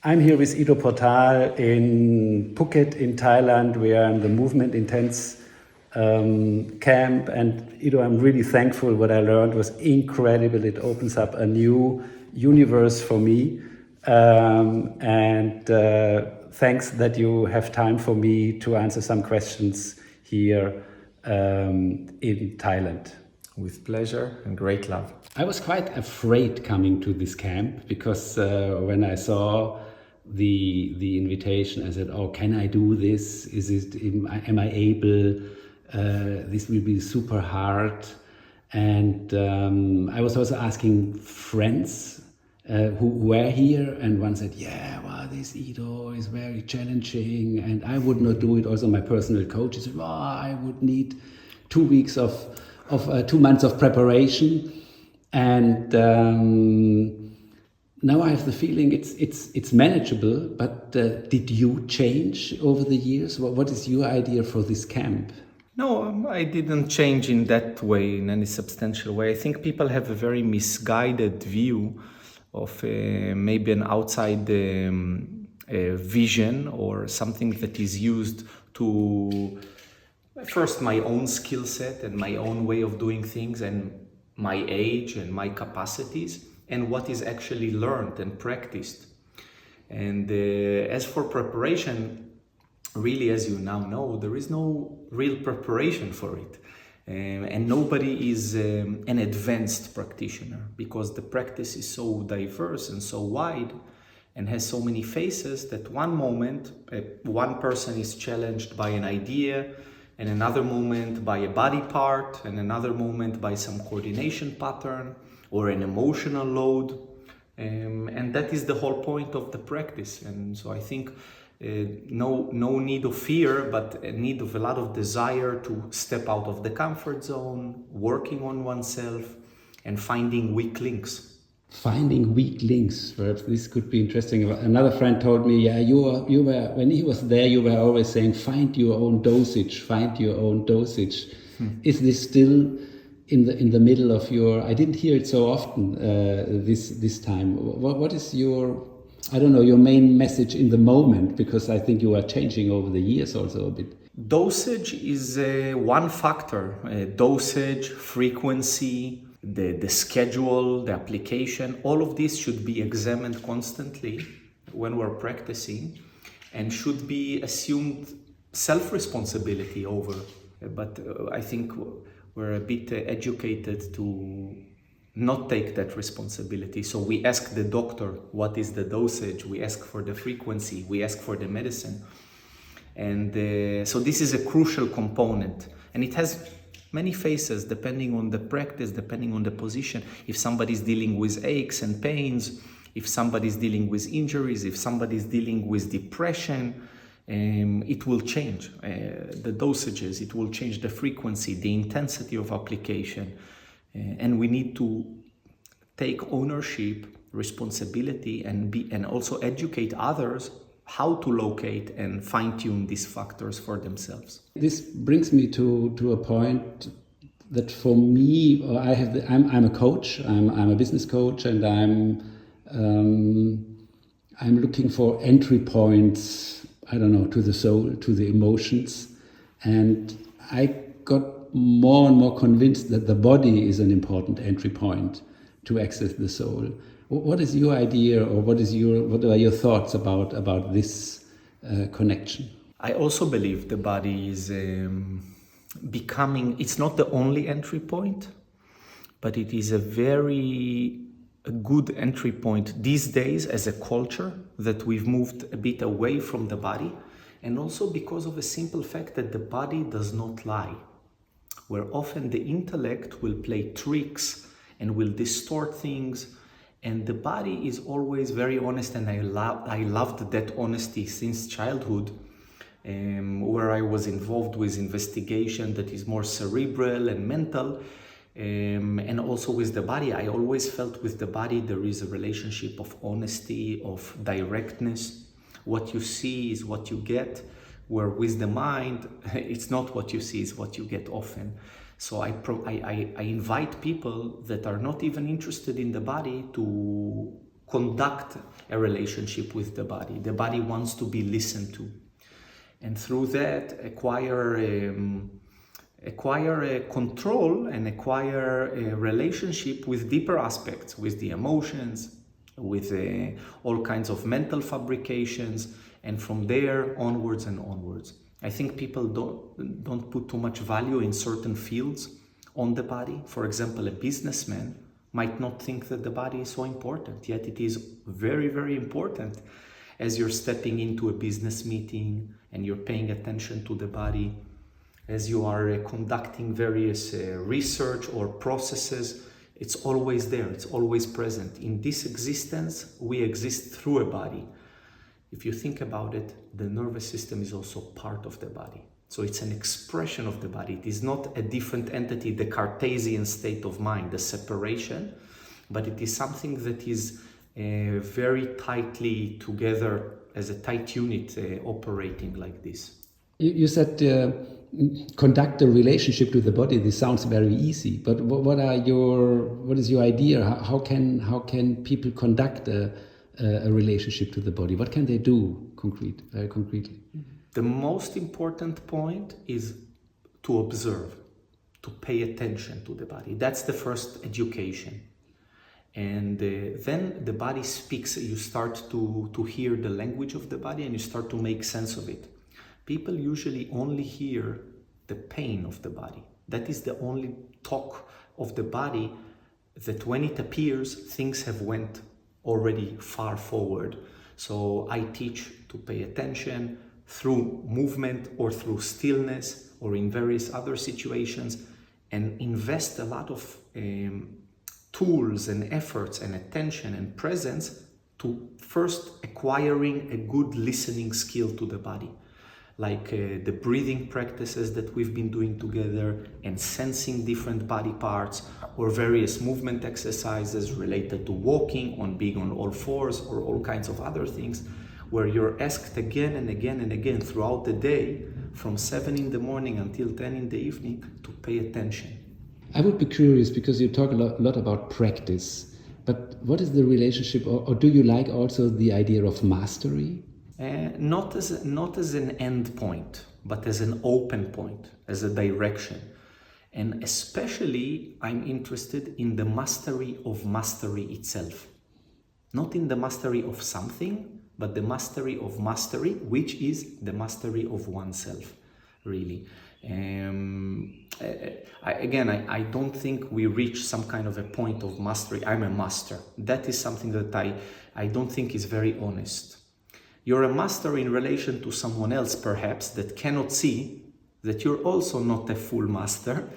I'm here with Ido Portal in Phuket in Thailand. We are in the Movement Intense camp, and Ido, I'm really thankful. What I learned was incredible. It opens up a new universe for me, and thanks that you have time for me to answer some questions here in Thailand. With pleasure and great love. I was quite afraid coming to this camp because when I saw the invitation, I said, "Oh, can I do this? Am I able? This will be super hard." And I was also asking friends who were here, and one said, "Yeah, well, this Ido is very challenging, and I would not do it." Also, my personal coach said, "Well, I would need 2 weeks of 2 months of preparation." And now I have the feeling it's manageable. But did you change over the years? What is your idea for this camp? No, I didn't change in that way, in any substantial way. I think people have a very misguided view of maybe an outside vision or something that is used to first my own skill set and my own way of doing things and my age and my capacities, and what is actually learned and practiced. And as for preparation, really, as you now know, there is no real preparation for it. And nobody is an advanced practitioner, because the practice is so diverse and so wide and has so many faces that one moment one person is challenged by an idea, and another moment by a body part, and another moment by some coordination pattern or an emotional load. And that is the whole point of the practice. And so I think no need of fear, but a need of a lot of desire to step out of the comfort zone, working on oneself, and finding weak links. Finding weak links, perhaps this could be interesting. Another friend told me, yeah, you were when he was there, you were always saying, find your own dosage, find your own dosage. Is this still in the middle of your? I didn't hear it so often this time. What is your, I don't know, your main message in the moment? Because I think you are changing over the years also a bit. Dosage is one factor. Dosage, frequency, the schedule, the application, all of this should be examined constantly when we're practicing, and should be assumed self-responsibility over. But I think we're a bit educated to not take that responsibility. So we ask the doctor, what is the dosage? We ask for the frequency, we ask for the medicine. And so this is a crucial component, and it has many faces depending on the practice, depending on the position. If somebody's dealing with aches and pains, if somebody's dealing with injuries, if somebody's dealing with depression, it will change the dosages, it will change the frequency, the intensity of application. And we need to take ownership, responsibility, and also educate others how to locate and fine-tune these factors for themselves. This brings me to a point that for me, I'm a coach. I'm a business coach, and I'm looking for entry points. I don't know, to the soul, to the emotions, and I got more and more convinced that the body is an important entry point to access the soul. What is your idea, or what are your thoughts about this connection? I also believe the body is becoming, it's not the only entry point, but it is a very good entry point these days as a culture, that we've moved a bit away from the body, and also because of a simple fact that the body does not lie, where often the intellect will play tricks and will distort things. And the body is always very honest, and I loved that honesty since childhood, where I was involved with investigation that is more cerebral and mental, and also with the body. I always felt with the body there is a relationship of honesty, of directness. What you see is what you get, where with the mind, it's not what you see, it's what you get often. So I invite people that are not even interested in the body to conduct a relationship with the body. The body wants to be listened to. And through that, acquire a control and acquire a relationship with deeper aspects, with the emotions, with all kinds of mental fabrications, and from there onwards and onwards. I think people don't put too much value in certain fields on the body. For example, a businessman might not think that the body is so important, yet it is very, very important. As you're stepping into a business meeting and you're paying attention to the body, as you are conducting various research or processes, it's always there, it's always present. In this existence, we exist through a body. If you think about it, the nervous system is also part of the body. So it's an expression of the body. It is not a different entity, the Cartesian state of mind, the separation, but it is something that is very tightly together as a tight unit operating like this. You said conduct a relationship to the body. This sounds very easy, but what is your idea? How can people conduct a relationship to the body? What can they do very concretely? The most important point is to observe, to pay attention to the body. That's the first education. And then the body speaks. You start to hear the language of the body and you start to make sense of it. People usually only hear the pain of the body. That is the only talk of the body that when it appears, things have went already far forward. So I teach to pay attention through movement or through stillness or in various other situations, and invest a lot of tools and efforts and attention and presence to first acquiring a good listening skill to the body, like the breathing practices that we've been doing together and sensing different body parts, or various movement exercises related to walking, on being on all fours, or all kinds of other things, where you're asked again and again and again throughout the day, from 7 in the morning until 10 in the evening, to pay attention. I would be curious, because you talk a lot about practice, but what is the relationship, or do you like also the idea of mastery? Not as an end point, but as an open point, as a direction. And especially I'm interested in the mastery of mastery itself. Not in the mastery of something, but the mastery of mastery, which is the mastery of oneself, really. I don't think we reach some kind of a point of mastery. I'm a master. That is something that I don't think is very honest. You're a master in relation to someone else, perhaps, that cannot see that you're also not a full master.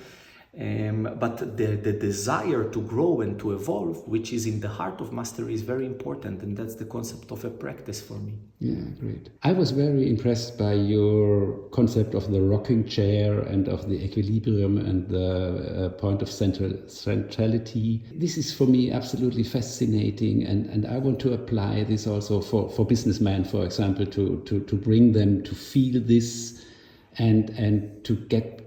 But the desire to grow and to evolve, which is in the heart of mastery, is very important, and that's the concept of a practice for me. Yeah, great. I was very impressed by your concept of the rocking chair and of the equilibrium and the point of centrality. This is for me absolutely fascinating, and I want to apply this also for businessmen, for example, to bring them to feel this and to get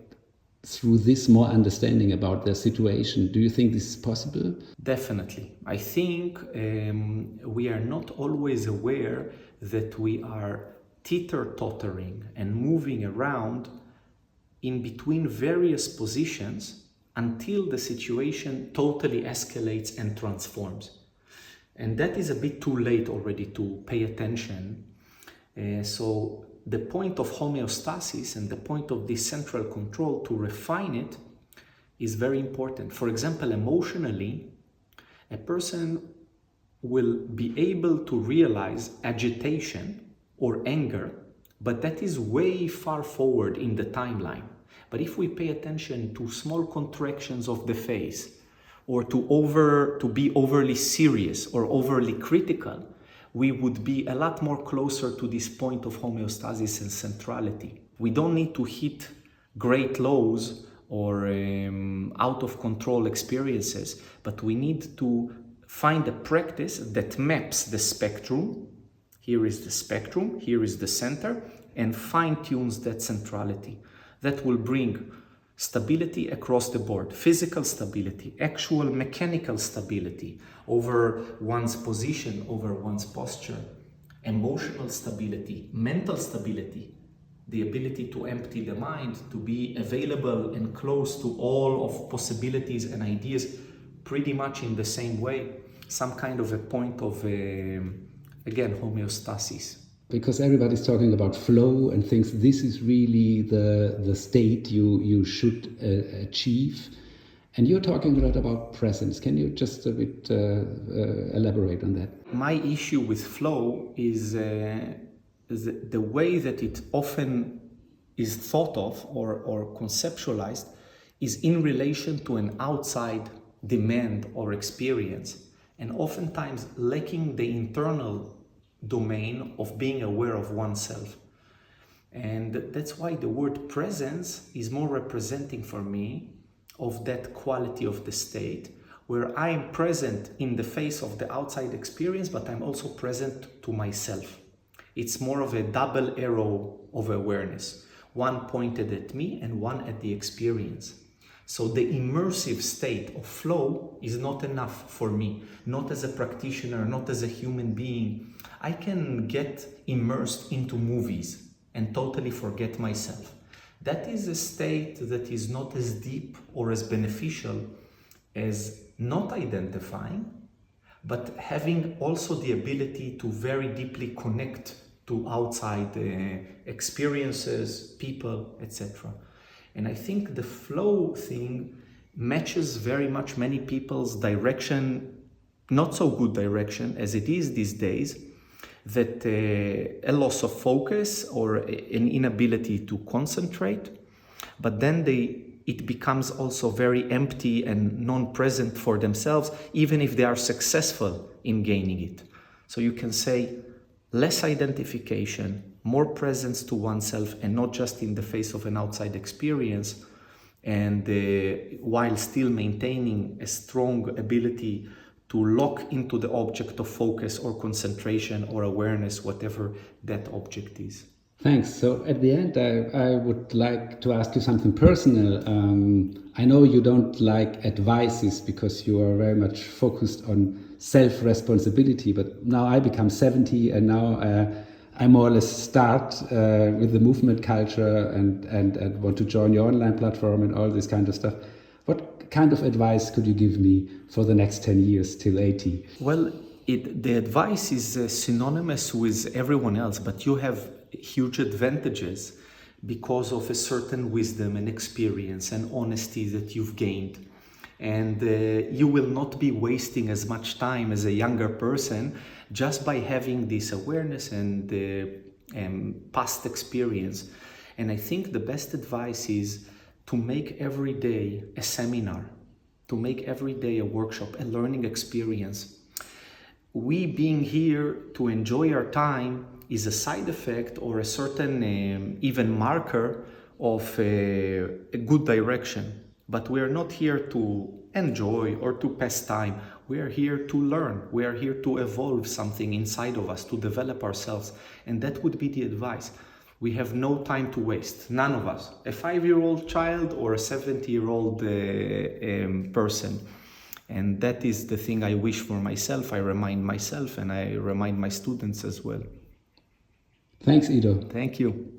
through this more understanding about their situation. Do you think this is possible? Definitely. I think we are not always aware that we are teeter-tottering and moving around in between various positions until the situation totally escalates and transforms. And that is a bit too late already to pay attention. So the point of homeostasis and the point of this central control, to refine it, is very important. For example, emotionally, a person will be able to realize agitation or anger, but that is way far forward in the timeline. But if we pay attention to small contractions of the face, or to be overly serious or overly critical, we would be a lot more closer to this point of homeostasis and centrality. We don't need to hit great lows or out of control experiences, but we need to find a practice that maps the spectrum. Here is the spectrum, here is the center, and fine-tunes that centrality. That will bring Stability across the board, physical stability, actual mechanical stability over one's position, over one's posture, emotional stability, mental stability, the ability to empty the mind, to be available and close to all of possibilities and ideas pretty much in the same way, some kind of a point of, again, homeostasis. Because everybody's talking about flow and thinks this is really the state you should achieve. And you're talking a lot about presence. Can you just a bit elaborate on that? My issue with flow is the way that it often is thought of or conceptualized is in relation to an outside demand or experience, and oftentimes lacking the internal domain of being aware of oneself. And that's why the word presence is more representing for me of that quality of the state where I am present in the face of the outside experience, but I'm also present to myself. It's more of a double arrow of awareness, one pointed at me and one at the experience. So the immersive state of flow is not enough for me, not as a practitioner, not as a human being. I can get immersed into movies and totally forget myself. That is a state that is not as deep or as beneficial as not identifying, but having also the ability to very deeply connect to outside experiences, people, etc. And I think the flow thing matches very much many people's direction, not so good direction as it is these days, that a loss of focus or an inability to concentrate, but then it becomes also very empty and non-present for themselves, even if they are successful in gaining it. So you can say less identification, more presence to oneself, and not just in the face of an outside experience, and while still maintaining a strong ability to lock into the object of focus or concentration or awareness, whatever that object is. Thanks. So at the end, I would like to ask you something personal. I know you don't like advices because you are very much focused on self-responsibility, but now I become 70 and now I more or less start with the movement culture and want to join your online platform and all this kind of stuff. What kind of advice could you give me for the next 10 years till 80? Well, the advice is synonymous with everyone else, but you have huge advantages because of a certain wisdom and experience and honesty that you've gained. And you will not be wasting as much time as a younger person just by having this awareness and past experience. And I think the best advice is to make every day a seminar, to make every day a workshop, a learning experience. We being here to enjoy our time is a side effect or a certain even marker of a good direction. But we are not here to enjoy or to pass time. We are here to learn. We are here to evolve something inside of us, to develop ourselves. And that would be the advice. We have no time to waste, none of us. A 5-year-old child or a 70-year-old person. And that is the thing I wish for myself. I remind myself and I remind my students as well. Thanks, Ido. Thank you.